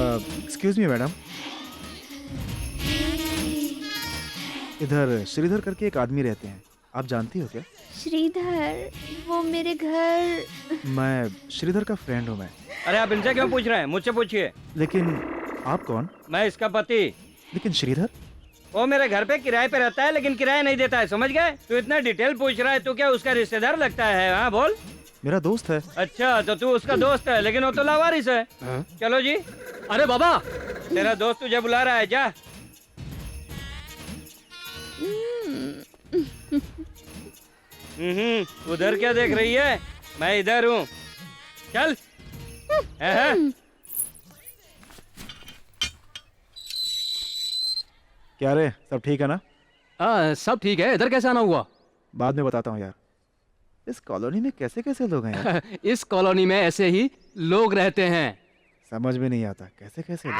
Excuse me madam, इधर श्रीधर करके एक आदमी रहते हैं, आप जानती हो क्या? श्रीधर, वो मेरे घर। मैं श्रीधर का फ्रेंड हूँ मैं। अरे आप इनसे क्यों पूछ रहे हैं? मुझसे पूछिए। लेकिन आप कौन? मैं इसका पति। लेकिन श्रीधर? वो मेरे घर पे किराए पे रहता है, लेकिन किराया नहीं देता है, समझ गए? तू इतना डिटेल पूछ रहा है, तू क्या उसका रिश्तेदार लगता है? हाँ बोल। मेरा दोस्त है। अच्छा, तो तू उसका दोस्त है, लेकिन वो तो लावारिस है। हाँ? चलो जी। अरे बाबा, तेरा दोस्त तुझे बुला रहा है, जा। उधर क्या देख रही है? मैं इधर हूँ, चल। है? क्या रे, सब ठीक है ना? सब ठीक है। इधर कैसे आना हुआ? बाद में बताता हूँ यार। इस कॉलोनी में कैसे कैसे लोग हैं यार? इस कॉलोनी में ऐसे ही लोग रहते हैं। समझ में नहीं आता कैसे कैसे लोग।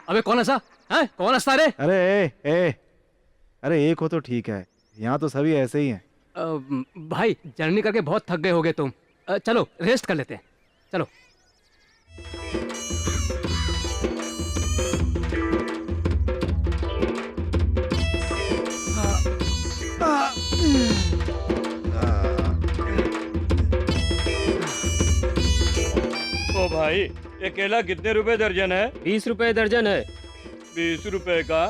अबे कौन ऐसा है? कौन हंसता रे? अरे अरे एक हो तो ठीक है, यहाँ तो सभी ऐसे ही हैं। भाई जर्नी करके बहुत थक गए होगे तुम। चलो रेस्ट कर लेते हैं, चलो। ओ भाई, ये केला कितने रुपए दर्जन है? 20 रुपए दर्जन है। 20 रुपए का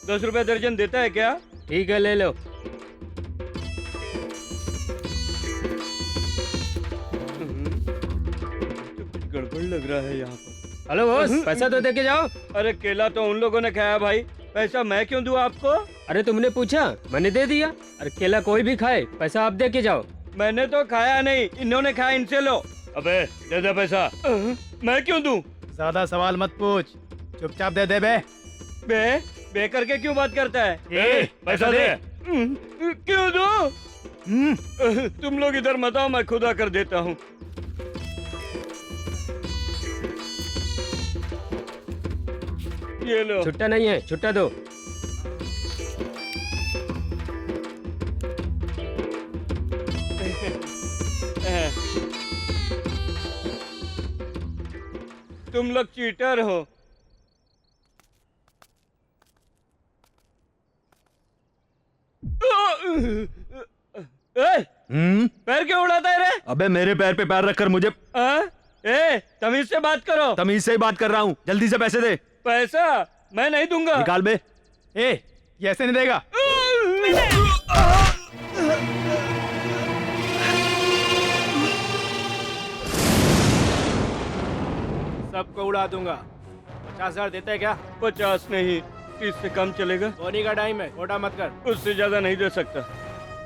10 रुपए दर्जन देता है क्या? ठीक है, ले लो। कुछ गड़बड़ लग रहा है यहाँ पर। हेलो बॉस, पैसा तो दे के जाओ। अरे केला तो उन लोगों ने खाया भाई, पैसा मैं क्यों दूं आपको? अरे तुमने पूछा, मैंने दे दिया। अरे केला कोई भी खाए, पैसा आप दे के जाओ। मैंने तो खाया नहीं, इन्होंने खाया, इनसे लो। अबे दे दे पैसा। मैं क्यों दूं? ज्यादा सवाल मत पूछ, चुपचाप दे दे बे। बे करके क्यों बात करता है? पैसा दे। क्यों दूं? तुम लोग इधर मत आओ, मैं खुद आकर देता हूँ। ये लो। छुट्टा नहीं है, छुट्टा दो। तुम लोग चीटर हो। पैर क्यों उड़ाता है रे? अबे मेरे पैर पे पैर रखकर मुझे तमीज से बात करो। तमीज से ही बात कर रहा हूँ, जल्दी से पैसे दे। पैसा मैं नहीं दूंगा। निकाल बे। ये ऐसे नहीं देगा। सबको उड़ा दूंगा। 50,000 देते हैं क्या? 50 नहीं, 30 से कम चलेगा। सोनी का टाइम है, छोटा मत कर। उससे ज्यादा नहीं दे सकता।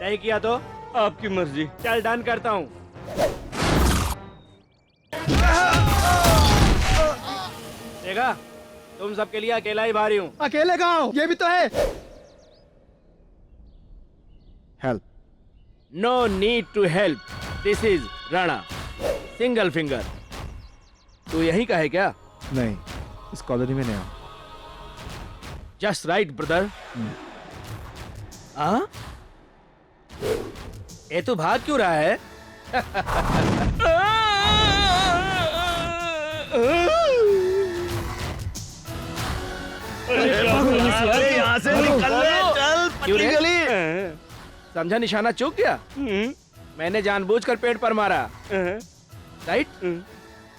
नहीं किया तो आपकी मर्जी। चल डन करता हूँ। देखा, तुम सबके लिए अकेला ही भारी हूँ। अकेले कहाँ हो? ये भी तो है। Help. No need to help, this is Rana, single finger. तू यही का है क्या? नहीं, इस कॉलोनी में नहीं हूँ। Just right brother. हाँ, ये तू भाग क्यों रहा है? अरे यहाँ से निकल ले, चल पतली गली। समझा, निशाना चूक गया। मैंने जानबूझकर पेट पर मारा, राइट?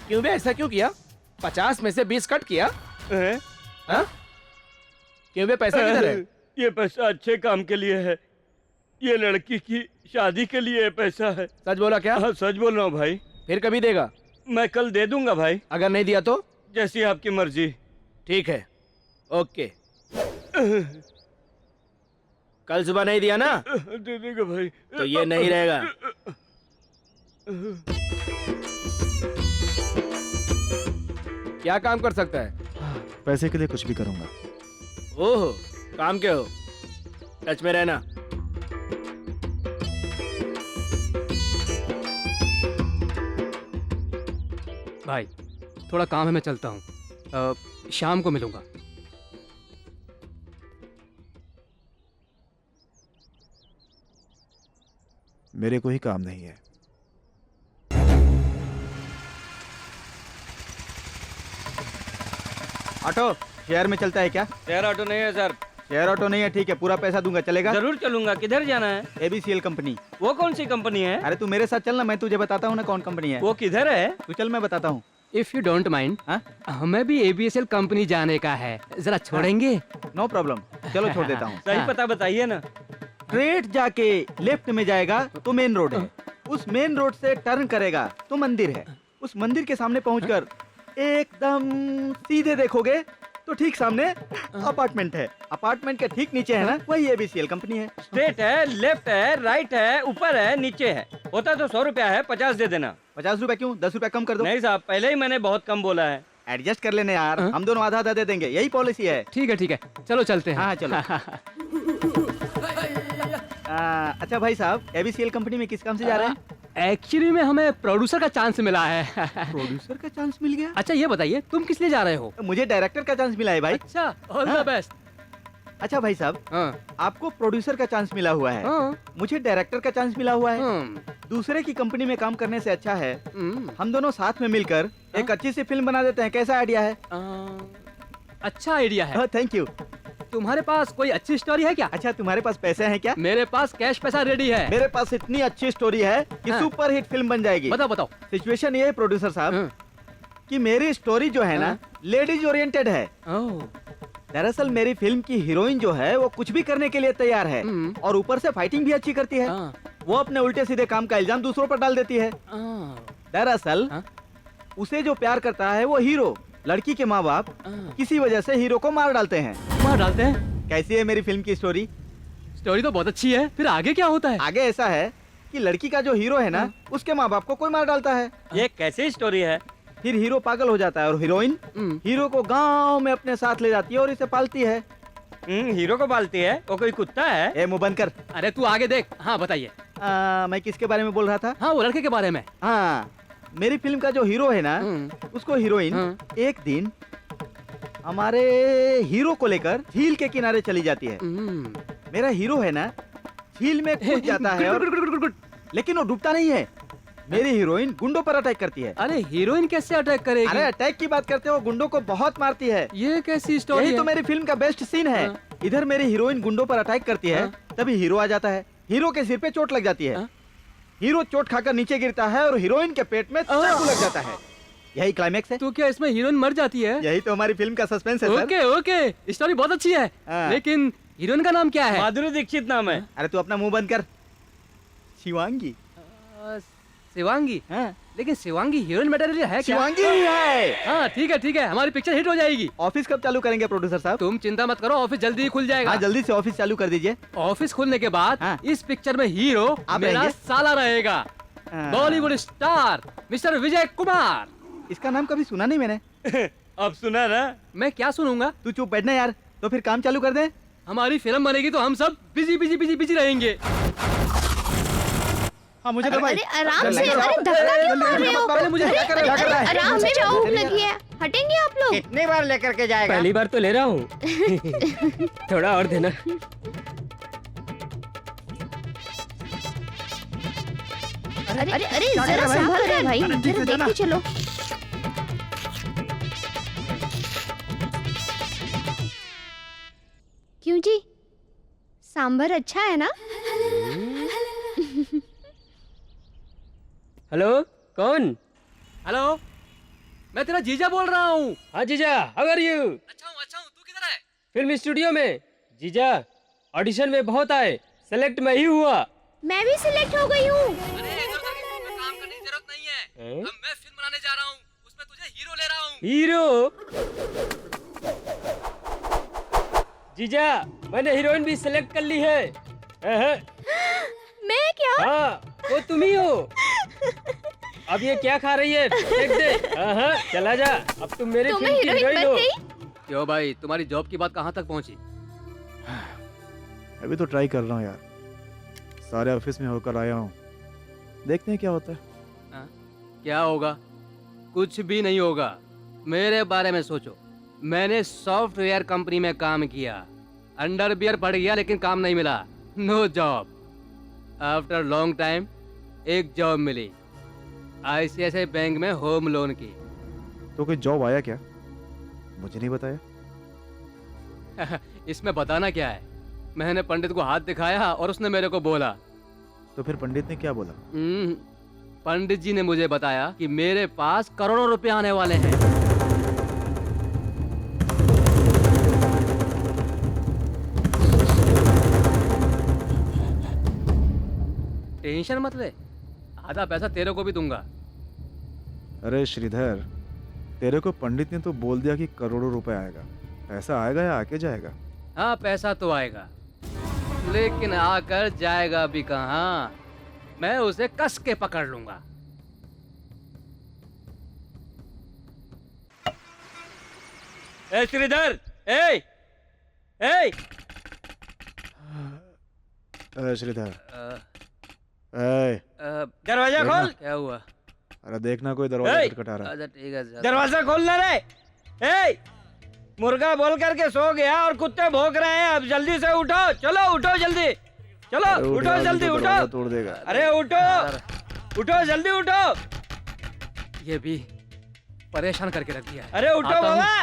क्यों बे, ऐसा क्यों किया? 50 में से 20 कट किया। हाँ? क्यों बे, पैसा किधर है? ये पैसा अच्छे काम के लिए है, ये लड़की की शादी के लिए पैसा है। सच बोला क्या? हाँ सच बोल रहा हूँ भाई। फिर कभी देगा? मैं कल दे दूंगा भाई। अगर नहीं दिया तो? जैसी आपकी मर्जी। ठीक है, ओके। कल सुबह नहीं दिया ना दे देगा भाई। तो ये नहीं रहेगा। क्या काम कर सकता है? पैसे के लिए कुछ भी करूंगा। ओहो, काम के हो, टच में रहना। भाई थोड़ा काम है, मैं चलता हूँ। शाम को मिलूंगा। मेरे को ही काम नहीं है। ऑटो शेयर में चलता है क्या? शेयर ऑटो नहीं है सर। शेयर ऑटो नहीं है, ठीक है, पूरा पैसा दूंगा, चलेगा? जरूर चलूंगा। किधर जाना है? ABCL company. वो कौन सी कंपनी है? अरे तू मेरे साथ चलना, मैं तुझे बताता हूँ ना कौन कंपनी है। वो किधर है? तू चल, मैं बताता हूँ। इफ यू डोंट माइंड, हाँ? हमें भी ABSL कंपनी जाने का है, जरा छोड़ेंगे? नो प्रॉब्लम, चलो छोड़ देता हूँ। सही हाँ। पता बताइए ना। स्ट्रेट जाके लेफ्ट में जाएगा तो मेन रोड है, उस मेन रोड से टर्न करेगा तो मंदिर है, उस मंदिर के सामने पहुंचकर एकदम सीधे देखोगे तो ठीक सामने अपार्टमेंट है, अपार्टमेंट के ठीक नीचे है ना, वही ABCL कंपनी है। स्ट्रेट है, लेफ्ट है, राइट है, ऊपर है, नीचे है। होता तो 100 रुपया है, 50 दे देना। 50 रुपए क्यों, 10 रुपए कम कर दो। नहीं साहब, पहले ही मैंने बहुत कम बोला है। एडजस्ट कर लेने यार, हाँ? हम दोनों आधा आधा दे देंगे, यही पॉलिसी है। ठीक है, चलो चलते हैं। हाँ चलो। अच्छा भाई साहब, ABCL कंपनी में किस काम से जा रहे हैं? एक्चुअली में हमें प्रोड्यूसर का चांस मिला है। प्रोड्यूसर का चांस मिल गया? अच्छा ये बताइए, तुम किस लिए जा रहे हो? मुझे डायरेक्टर का चांस मिला है भाई। अच्छा, ऑल हाँ। The best. अच्छा भाई साहब, हाँ, आपको प्रोड्यूसर का चांस मिला हुआ है, हाँ, मुझे डायरेक्टर का चांस मिला हुआ है। हाँ, दूसरे की कंपनी में काम करने से अच्छा है हम्म, हम दोनों साथ में मिलकर एक अच्छी सी फिल्म बना देते हैं, कैसा आइडिया है? अच्छा आइडिया है। Thank you. तुम्हारे पास कोई अच्छी स्टोरी है क्या? अच्छा तुम्हारे पास पैसे हैं क्या? मेरे पास कैश पैसा रेडी है। मेरे पास इतनी अच्छी स्टोरी है कि हाँ। सुपर हिट फिल्म बन जाएगी। बताओ। सिचुएशन ये है प्रोड्यूसर साहब हाँ। कि मेरी स्टोरी जो है ना हाँ। लेडीज ओरिएंटेड है। ओह, दरअसल मेरी फिल्म की हीरोइन जो है वो कुछ भी करने के लिए तैयार है हम्म। और ऊपर से फाइटिंग भी अच्छी करती है। हाँ, वो अपने उल्टे सीधे काम का इल्जाम दूसरों पर डाल देती है। हाँ, दरअसल हाँ। उसे जो प्यार करता है वो हीरो, लड़की के माँ बाप हाँ। किसी वजह से हीरो को मार डालते हैं। मार डालते हैं? कैसी है मेरी फिल्म की स्टोरी? स्टोरी तो बहुत अच्छी है, फिर आगे क्या होता है? आगे ऐसा है कि लड़की का जो हीरो है ना उसके माँ बाप को कोई मार डालता है, ये कैसी स्टोरी है? फिर हीरो पागल हो जाता है और हीरोइन हम्म, हीरो को गांव में अपने साथ ले जाती है और इसे पालती है। हीरो को पालती है? वो कोई कुत्ता है? ए मुंह बंद कर। अरे तू आगे देख। हाँ बताइए। मैं किसके बारे में बोल रहा था? हाँ, वो लड़के के बारे में। हाँ, मेरी फिल्म का जो हीरो है ना हम्म, उसको हीरोइन हाँ। एक दिन हमारे हीरो को लेकर झील के किनारे चली जाती है। हम्म। मेरा हीरो है ना झील में कूद जाता है और लेकिन वो डूबता नहीं है। मेरी हीरोइन गुंडों पर अटैक करती है। अरे हीरोइन कैसे अटैक करेगी? अरे अटैक की बात करते हो, गुंडों को बहुत मारती है। ये कैसी स्टोरी यही है? तो मेरी फिल्म का बेस्ट सीन है। हाँ। इधर मेरी हीरोइन गुंडों पर अटैक करती है, हाँ। तभी हीरो आ जाता है। हीरो के सिर पे चोट लग जाती है। हाँ। हीरो चोट खाकर नीचे गिरता है और हीरोइन के पेट में चाकू लग जाता है। यही क्लाइमेक्स है। तो क्या इसमें हीरोइन मर जाती है? यही तो हमारी फिल्म का सस्पेंस है सर। ओके ओके, स्टोरी बहुत अच्छी है। हाँ। लेकिन हीरोइन का नाम क्या है? माधुरी दीक्षित नाम है। अरे तू अपना मुंह बंद कर। शिवांगी। शिवांगी। हाँ। लेकिन शिवांगी हीरोइन मटेरियल है क्या? शिवांगी ही है। हाँ ठीक है, हमारी पिक्चर हिट हो जाएगी। ऑफिस कब चालू करेंगे प्रोड्यूसर साहब? तुम चिंता मत करो, ऑफिस जल्दी ही खुल जाएगा। हाँ जल्दी से ऑफिस चालू कर दीजिए। ऑफिस खुलने के बाद हाँ। इस पिक्चर में हीरो आप मेरा रहेंगे? साला रहेगा, हाँ। Bollywood star mister Vijay Kumar. इसका नाम कभी सुना नहीं मैंने। अब सुना ना? मैं क्या सुनूंगा? तू चुप बैठना यार। तो फिर काम चालू कर दे। हमारी फिल्म बनेगी तो हम सब बिजी रहेंगे। हाँ मुझे तो भाई। अरे आराम से, अरे धक्का क्यों मार रहे हो? पहले मुझे क्या कर रहा है? आराम से, भूख लगी है, हटेंगे आप लोग? कितनी बार लेकर के जाएगा? पहली बार तो ले रहा हूँ। थोड़ा और देना। अरे जरा संभल कर भाई, जरा देख के चलो। क्यों जी, सांभर अच्छा है ना? हेलो, कौन? हेलो, मैं तेरा जीजा बोल रहा हूँ। हाँ जीजा, हाउ आर यू? अच्छा हूँ, तू किधर है? फिल्म स्टूडियो में। जीजा, ऑडिशन में बहुत आए, सेलेक्ट मैं ही हुआ। मैं भी सिलेक्ट हो गई हूँ। अरे इधर उधर की फिल्म में काम करने की जरूरत नहीं है। हैं? अब मैं फिल्म बनाने जा रहा हूँ, उसमें तुझे हीरो ले रहा हूँ। हीरो? जीजा, मैंने हीरोइन भी सिलेक्ट कर ली है। मैं क्या? हाँ, वो तुम ही हो। अब ये क्या खा रही है? फेंक दे। चला जा, अब तुम मेरी तुम्हें फिल्म की हीरोइन हीरोइन बन हो। गई? क्यों भाई, तुम्हारी जॉब की बात कहाँ तक पहुँची? अभी तो ट्राई कर रहा हूँ यार, सारे ऑफिस में होकर आया हूँ, देखते हैं क्या होता है। क्या होगा? कुछ भी नहीं होगा। मेरे बारे में सोचो, मैंने सॉफ्टवेयर कंपनी में काम किया, अंडरवियर पड़ गया लेकिन काम नहीं मिला, no job. After long time एक जॉब मिली, ICICI बैंक में होम लोन की। तो कोई जॉब आया क्या? मुझे नहीं बताया? इसमें बताना क्या है? मैंने पंडित को हाथ दिखाया और उसने मेरे को बोला। तो फिर पंडित ने क्या बोला? पंडित जी ने मुझे बताया कि मेरे पास करोड़ों रुपए आने वाले हैं। टेंशन मत ले, आधा पैसा तेरे को भी दूंगा। अरे श्रीधर, तेरे को पंडित ने तो बोल दिया कि करोड़ों रुपए आएगा। पैसा आएगा या आके जाएगा? हाँ, पैसा तो आएगा, लेकिन आकर जाएगा भी कहाँ। मैं उसे कस के पकड़ लूंगा। ए श्रीधर, ए ए श्रीधर, दरवाजा खोल। क्या हुआ? अरे देखना कोई दरवाजा ए! खटखटा रहा है। अच्छा ठीक है, दरवाजा खोलना रे। ए मुर्गा बोल करके सो गया और कुत्ते भौंक रहे हैं। अब जल्दी से उठो, चलो उठो जल्दी, चलो अरे उठ उठो यार, जल्दी तो उठो। दरवाजा तोड़ देगा। अरे उठो, उठो जल्दी उठो। ये भी परेशान करके रख दिया है। अरे उठो आता हूँ। बाबा।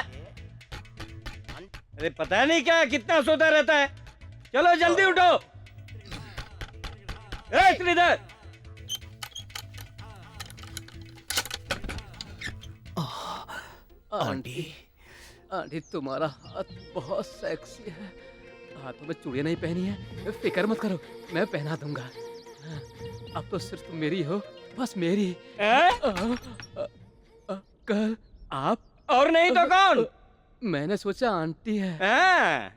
अरे पता नहीं क्या कितना सोता रहता है। चलो जल्दी उठो। ए श्रीधर, आंटी, आंटी तुम्हारा हाथ बहुत सेक्सी है। हाथों में चूड़ियां नहीं पहनी है, फिक्र मत करो, मैं पहना दूंगा। अब तो सिर्फ तुम मेरी हो, बस मेरी। कल आप और नहीं तो कौन? मैंने सोचा आंटी है। हाँ,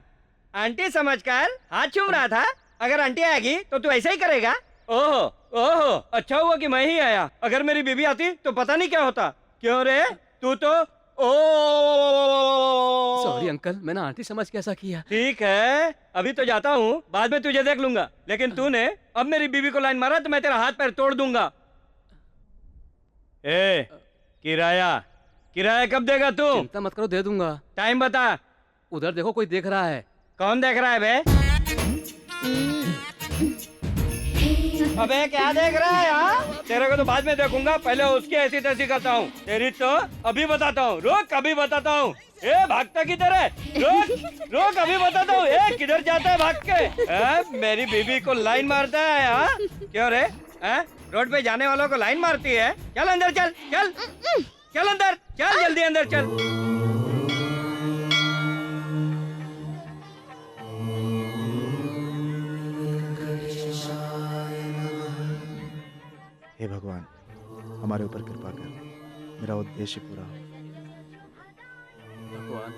आंटी समझकर हाथ चूम रहा था। अगर आंटी आएगी तो तू ऐसा ही करेगा? ओहो ओहो, अच्छा हुआ कि मैं ही आया। अगर मेरी बीबी आती तो पता नहीं क्या होता। क्यों रे, तू तो ओ सॉरी अंकल, मैंने आंटी समझ के ऐसा किया। ठीक है, अभी तो जाता हूँ, बाद में तुझे देख लूंगा। लेकिन तूने अब मेरी बीबी को लाइन मारा तो मैं तेरा हाथ पैर तोड़ दूंगा। ए किराया, किराया कब देगा तू? चिंता मत करो, दे दूंगा। टाइम बता। उधर देखो, कोई देख रहा है। कौन देख रहा है बे? अबे क्या देख रहा है यार? तेरे को तो बाद में देखूंगा, पहले उसकी ऐसी तैसी करता हूँ। तेरी तो अभी बताता हूँ, रोक अभी बताता हूँ। ए भागता किधर है? रोक रोक अभी बताता हूँ। ए किधर जाता है भाग के? मेरी बीबी को लाइन मारता है यार। क्यों रे? रोड पे जाने वालों को लाइन मारती है? चल अंदर चल, चल चल अंदर चल, जल्दी अंदर चल। हे भगवान, हमारे ऊपर कृपा कर, मेरा उद्देश्य पूरा हो। भगवान,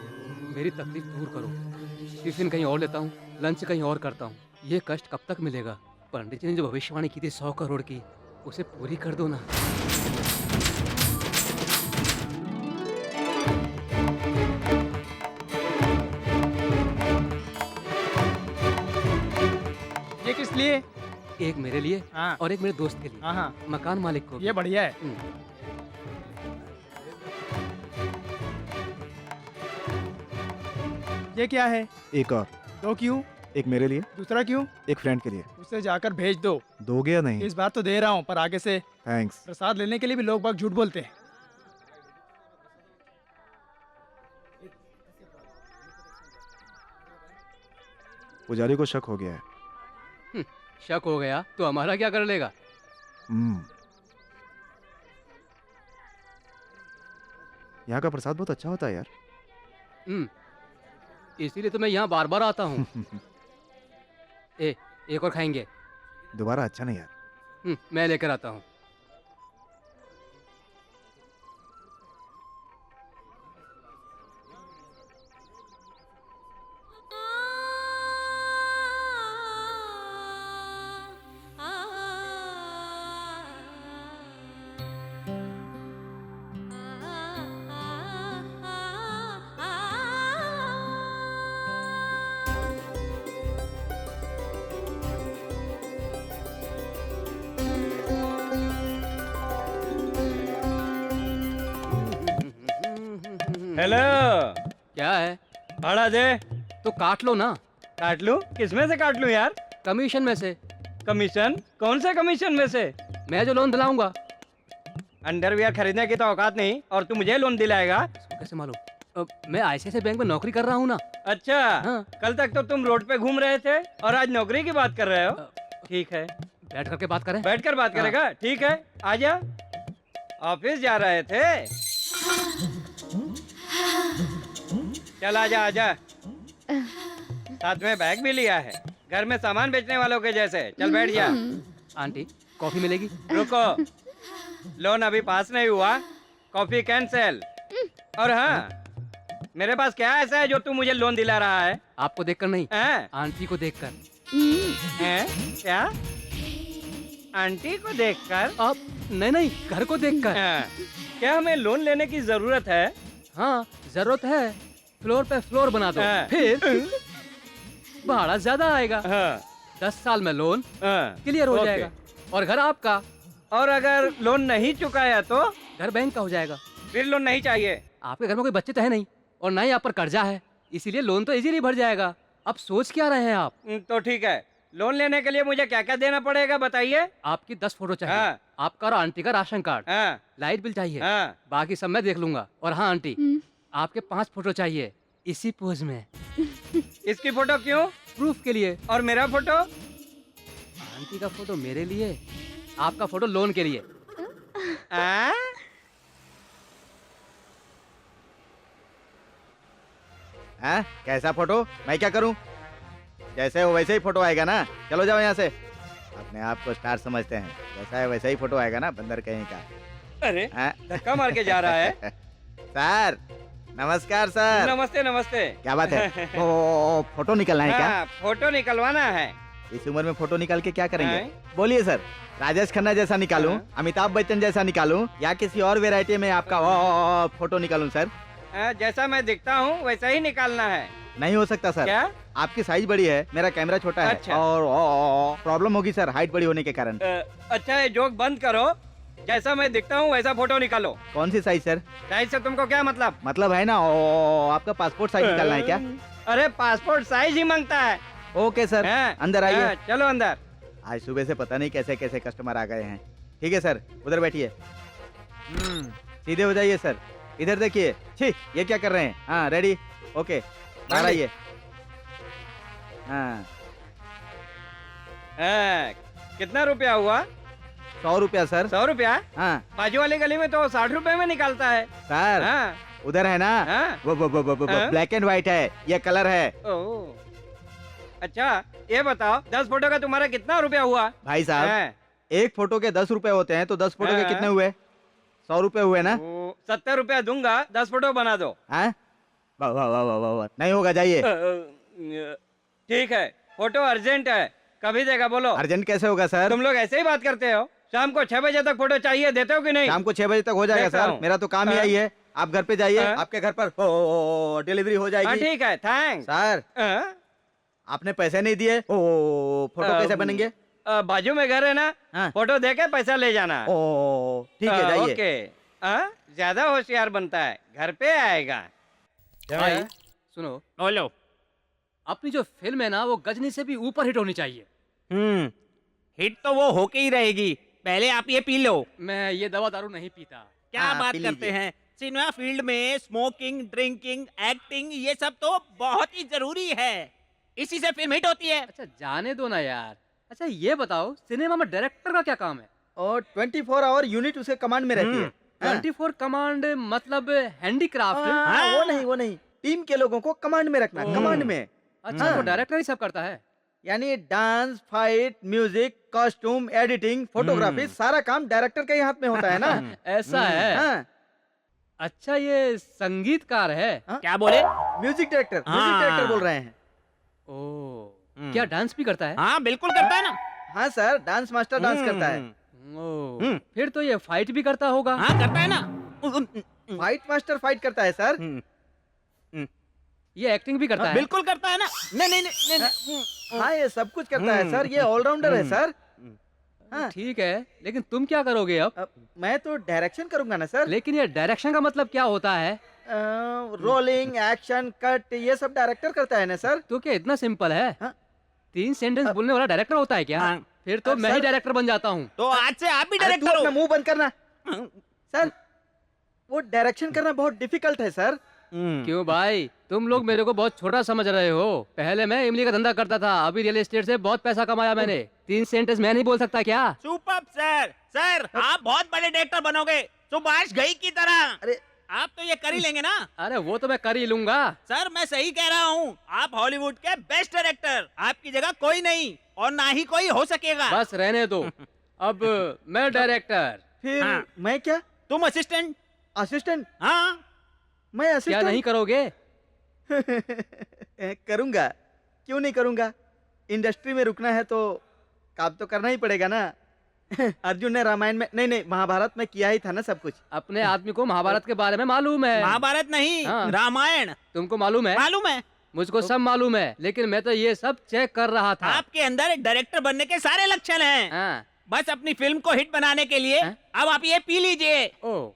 मेरी तकलीफ दूर करो। टिफिन कहीं और लेता हूँ, लंच कहीं और करता हूँ। ये कष्ट कब तक मिलेगा? पंडित जी ने जो भविष्यवाणी की थी 100 करोड़ की, उसे पूरी कर दो ना। ये किस लिए? एक मेरे लिए हाँ और एक मेरे दोस्त के लिए, हाँ हाँ, मकान मालिक को। ये बढ़िया है। ये क्या है? एक और, दो क्यों? एक मेरे लिए, दूसरा क्यों? एक फ्रेंड के लिए। उसे जाकर भेज दो। दोगे या नहीं? इस बात तो दे रहा हूँ, पर आगे से थैंक्स। प्रसाद लेने के लिए भी लोग बाग झूठ बोलते हैं। पुजारी को शक हो गया है। शक हो गया तो हमारा क्या कर लेगा? यहाँ का प्रसाद बहुत अच्छा होता है यार। इसीलिए तो मैं यहाँ बार बार आता हूँ। एक और खाएंगे? दोबारा अच्छा नहीं यार। मैं लेकर आता हूँ। हेलो, क्या है? भाड़ा दे। तो काट लो ना। काट लूं? किसमें से काट लूं यार? कमीशन में से। कमीशन? कौन से कमीशन में से? मैं जो लोन दिलाऊंगा। अंडरवियर खरीदने की तो औकात नहीं और तू मुझे लोन दिलाएगा? कैसे मालूम? मैं आईसीआईसीआई बैंक में नौकरी कर रहा हूँ ना। अच्छा हाँ। कल तक तो तुम रोड पे घूम रहे थे और आज नौकरी की बात कर रहे हो। ठीक है, बैठ करके बात करें। बैठकर बात करेगा। ठीक है, आजा। ऑफिस जा रहे थे, चल आजा आजा। साथ में बैग भी लिया है, घर में सामान बेचने वालों के जैसे। चल बैठ जा। आंटी कॉफी मिलेगी? रुको, लोन अभी पास नहीं हुआ, कॉफी कैंसिल। और हाँ, मेरे पास क्या ऐसा है जो तू मुझे लोन दिला रहा है? आपको देखकर नहीं, हैं? आंटी को देखकर। हैं? क्या? आंटी को देखकर? आप नहीं, घर को देखकर। हाँ। क्या हमें लोन लेने की जरूरत है? हाँ जरूरत है। फ्लोर पे फ्लोर बना दो, हाँ। फिर भाड़ा ज्यादा आएगा। हाँ। 10 साल में लोन हाँ। क्लियर हो ओके। जाएगा और घर आपका। और अगर लोन नहीं चुकाया तो? घर बैंक का हो जाएगा। फिर लोन नहीं चाहिए। आपके घर में कोई बच्चे तो है नहीं और ना ही आप पर कर्जा है, इसीलिए लोन तो इजीली भर जाएगा। अब सोच क्या रहे हैं आप? तो ठीक है, लोन लेने के लिए मुझे क्या क्या देना पड़ेगा बताइए? आपकी 10 फोटो चाहिए। हाँ। आपका और आंटी का राशन कार्ड, हाँ। लाइट बिल चाहिए। हाँ। बाकी सब मैं देख लूंगा। और हाँ आंटी, आपके 5 फोटो चाहिए इसी पोज में, इसकी फोटो क्यों? प्रूफ के लिए। और मेरा फोटो? आंटी का फोटो मेरे लिए, आपका फोटो लोन के लिए। हाँ? हाँ कैसा फोटो? मैं क्या करूं? जैसे हो वैसे ही फोटो आएगा ना। चलो जाओ यहाँ से। अपने आप को स्टार समझते हैं, जैसा है वैसा ही फोटो आएगा ना, बंदर कहीं का। अरे हाँ? धक्का मार के जा रहा है। सर नमस्कार सर। नमस्ते नमस्ते। क्या बात है? ओ, फोटो निकलना है क्या? हाँ, फोटो निकलवाना है। इस उम्र में फोटो निकाल के क्या करेंगे? हैं? बोलिए सर। राजेश खन्ना जैसा निकालूं, हाँ। अमिताभ बच्चन जैसा निकालूं, या किसी और वैरायटी में आपका फोटो निकालूं सर? जैसा मैं दिखता हूँ वैसा ही निकालना है। नहीं हो सकता सर। क्या? आपकी साइज बड़ी है, मेरा कैमरा छोटा है। अच्छा। और प्रॉब्लम होगी सर हाइट बड़ी होने के कारण। अच्छा ये जोक बंद करो, जैसा मैं दिखता हूँ वैसा फोटो निकालो। कौन सी साइज सर? साइज से तुमको क्या मतलब? मतलब है ना, आपका पासपोर्ट साइज निकालना है क्या? अरे पासपोर्ट साइज ही मांगता है। ओके सर, हाँ, अंदर आइए। हाँ, चलो अंदर। आज सुबह से पता नहीं कैसे कैसे कस्टमर आ गए हैं। ठीक है सर, उधर बैठिए। सीधे हो जाइए सर। इधर देखिए। छी, ये क्या कर रहे हैं? हाँ रेडी, ओके, बाहर आइए। हाँ हाँ, कितना रुपया हुआ? 100 रुपया सर। 100 रुपया? हाँ बाजू वाली गली में तो 60 रुपए में निकालता है। सर, हाँ, उधर है ना, हाँ। वो हाँ? ब्लैक एंड व्हाइट है, ये कलर है। ओह, अच्छा ये बताओ 10 फोटो का तुम्हारा कितना रुपया हुआ? भाई साहब, हाँ, एक फोटो के 10 रुपए होते हैं, तो 10 फोटो के हाँ। कितने हुए? 100 रुपए हुए ना? 70 रुपया दूंगा, 10 फोटो बना दो। हाँ? वाह वाह वाह वाह वाह वाह। नहीं होगा, जाइए। ठीक है, फोटो अर्जेंट है, कभी देगा बोलो? अर्जेंट कैसे होगा सर? तुम लोग ऐसे ही बात करते हो। शाम को 6 बजे तक फोटो चाहिए, देते हो कि नहीं? शाम को 6 बजे तक हो जाएगा देखता सर, हूँ। मेरा तो काम ही हाँ। यही है। आप घर पे जाइए, हाँ। आपके घर पर डिलीवरी हो हाँ जाएगी। ठीक है, थैंक्स। सर, आपने पैसे नहीं दिए, फोटो कैसे बनेंगे? बाजू में घर है ना, हाँ। फोटो देके पैसा ले जाना। ठीक है, जाइए। ओके, ज्यादा होशियार बनता है, घर पे आएगा। भाई सुनो, बोलो। अपनी जो फिल्म है ना वो गजनी से भी ऊपर हिट होनी चाहिए। हिट तो वो होके ही रहेगी। पहले आप ये पी लो। मैं ये दवा दारू नहीं पीता। क्या हाँ, बात पी करते लीजिए। हैं, सिनेमा फील्ड में स्मोकिंग, ड्रिंकिंग, एक्टिंग ये सब तो बहुत ही जरूरी है। इसी से फिल्म हिट होती है। अच्छा जाने दो ना यार। अच्छा ये बताओ, सिनेमा में डायरेक्टर का क्या काम है? और 24 आवर यूनिट उसके कमांड में रहती है। हाँ। 24 कमांड मतलब हैंडीक्राफ्ट? हाँ, वो नहीं, टीम के लोगों को कमांड में रखना, कमांड में। अच्छा हाँ। वो डायरेक्टर ही सब करता है। यानी dance, fight, music, costume, editing, photography, सारा काम डायरेक्टर के ही हाथ में होता है ना। ऐसा है? हाँ, अच्छा ये संगीतकार है? क्या बोले? म्यूजिक डायरेक्टर, हाँ। बोल रहे हैं। ओ, क्या डांस भी करता है? हाँ बिल्कुल करता है ना। हाँ सर, डांस मास्टर डांस करता है। ओ, फिर तो ये फाइट भी करता होगा। हाँ करता है ना। फाइट मास्टर फाइट करता है सर। ये एक्टिंग भी करता है? बिल्कुल करता है ना। नहीं। हाँ, ये सब कुछ करता है सर, ये ऑलराउंडर है सर। हाँ। ठीक है, लेकिन तुम क्या करोगे अब? मैं तो डायरेक्शन करूंगा ना सर। लेकिन ये डायरेक्शन का मतलब क्या होता है? रोलिंग, एक्शन, कट, ये सब डायरेक्टर करता है ना सर। तो क्या इतना सिंपल है? हाँ। 3 सेंटेंस बोलने वाला डायरेक्टर होता है क्या? हाँ। फिर तो अब मैं ही सर- डायरेक्टर बन जाता हूँ। तो आज से आप भी अरे डायरेक्टर तू अपना हो। मुंह बंद करना। सर, वो डायरेक्शन करना बहुत डिफिकल्ट है सर। क्यों भाई, तुम लोग मेरे को बहुत छोटा समझ रहे हो। पहले मैं इमली का धंधा करता था, अभी रियल एस्टेट से बहुत पैसा कमाया मैंने। 3 सेंटेंस मैं नहीं बोल सकता क्या? Super sir. सर आप बहुत बड़े डायरेक्टर बनोगे, सुभाष घई की तरह। अरे आप तो ये कर ही लेंगे ना? अरे वो तो मैं कर ही लूंगा। सर मैं सही कह रहा हूँ, आप हॉलीवुड के बेस्ट डायरेक्टर। आपकी जगह कोई नहीं और ना ही कोई हो सकेगा। बस रहने दो। अब मैं डायरेक्टर। फिर हाँ। मैं क्या? तुम असिस्टेंट। असिस्टेंट? हाँ मैं क्या असिस्टेंट नहीं करोगे? करूंगा, क्यों नहीं करूंगा। इंडस्ट्री में रुकना है तो काम तो करना ही पड़ेगा ना। अर्जुन ने रामायण में नहीं महाभारत में किया ही था ना सब कुछ। अपने आदमी को महाभारत के बारे में मालूम है। महाभारत नहीं, हाँ। रामायण। तुमको मालूम है? मालूम है। मुझको सब मालूम है, लेकिन मैं तो ये सब चेक कर रहा था। आपके अंदर एक डायरेक्टर बनने के सारे लक्षण हैं। हाँ। बस अपनी फिल्म को हिट बनाने के लिए हाँ? अब आप ये पी लीजिए। ओ